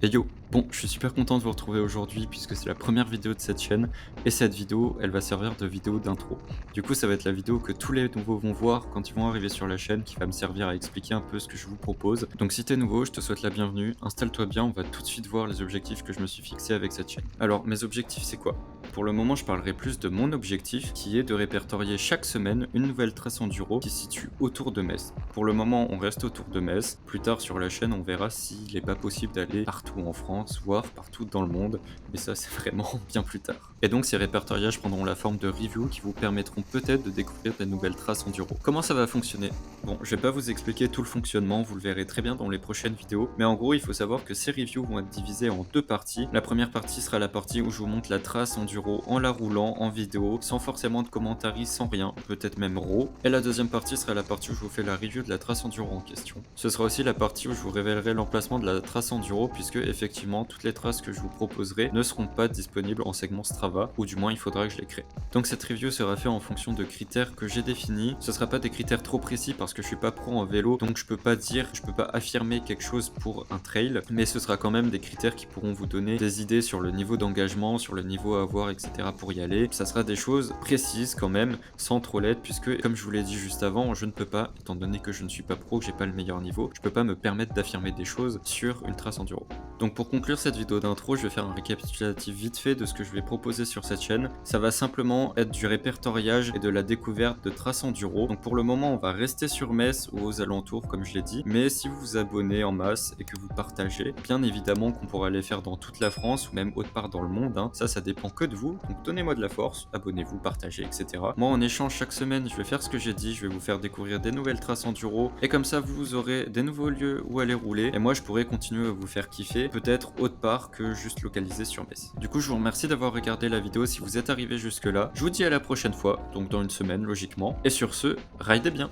Et yo, bon, je suis super content de vous retrouver aujourd'hui puisque c'est la première vidéo de cette chaîne et cette vidéo, elle va servir de vidéo d'intro. Du coup, ça va être la vidéo que tous les nouveaux vont voir quand ils vont arriver sur la chaîne qui va me servir à expliquer un peu ce que je vous propose. Donc si t'es nouveau, je te souhaite la bienvenue, installe-toi bien, on va tout de suite voir les objectifs que je me suis fixé avec cette chaîne. Alors, mes objectifs c'est quoi? Pour le moment, je parlerai plus de mon objectif qui est de répertorier chaque semaine une nouvelle trace enduro qui se situe autour de Metz. Pour le moment, on reste autour de Metz. Plus tard sur la chaîne, on verra s'il n'est pas possible d'aller partout en France, voire partout dans le monde. Mais ça, c'est vraiment bien plus tard. Et donc, ces répertoriages prendront la forme de reviews qui vous permettront peut-être de découvrir des nouvelles traces enduro. Comment ça va fonctionner? Bon, je vais pas vous expliquer tout le fonctionnement, vous le verrez très bien dans les prochaines vidéos. Mais en gros, il faut savoir que ces reviews vont être divisées en deux parties. La première partie sera la partie où je vous montre la trace enduro en la roulant, en vidéo, sans forcément de commentaires, sans rien, peut-être même raw. Et la deuxième partie sera la partie où je vous fais la review de la trace enduro en question. Ce sera aussi la partie où je vous révélerai l'emplacement de la trace enduro, puisque effectivement toutes les traces que je vous proposerai ne seront pas disponibles en segment Strava, ou du moins il faudra que je les crée. Donc cette review sera faite en fonction de critères que j'ai définis. Ce sera pas des critères trop précis parce que je suis pas pro en vélo, donc je peux pas affirmer quelque chose pour un trail, mais ce sera quand même des critères qui pourront vous donner des idées sur le niveau d'engagement, sur le niveau à avoir, etc. pour y aller. Ça sera des choses précises quand même, sans trop l'être, puisque comme je vous l'ai dit juste avant, je ne peux pas, étant donné que je ne suis pas pro, que j'ai pas le meilleur niveau, je peux pas me permettre d'affirmer des choses sur une trace enduro. Donc pour conclure cette vidéo d'intro, je vais faire un récapitulatif vite fait de ce que je vais proposer sur cette chaîne. Ça va simplement être du répertoriage et de la découverte de traces enduro. Donc pour le moment, on va rester sur Metz ou aux alentours, comme je l'ai dit, mais si vous vous abonnez en masse et que vous partagez, bien évidemment qu'on pourra les faire dans toute la France ou même autre part dans le monde, hein. Ça dépend que de vous, donc donnez-moi de la force, abonnez-vous, partagez, etc. Moi en échange chaque semaine, je vais faire ce que j'ai dit, je vais vous faire découvrir des nouvelles traces enduro, et comme ça vous aurez des nouveaux lieux où aller rouler, et moi je pourrai continuer à vous faire kiffer, peut-être autre part que juste localisé sur Metz. Du coup je vous remercie d'avoir regardé la vidéo si vous êtes arrivé jusque là, je vous dis à la prochaine fois, donc dans une semaine logiquement, et sur ce, ridez bien.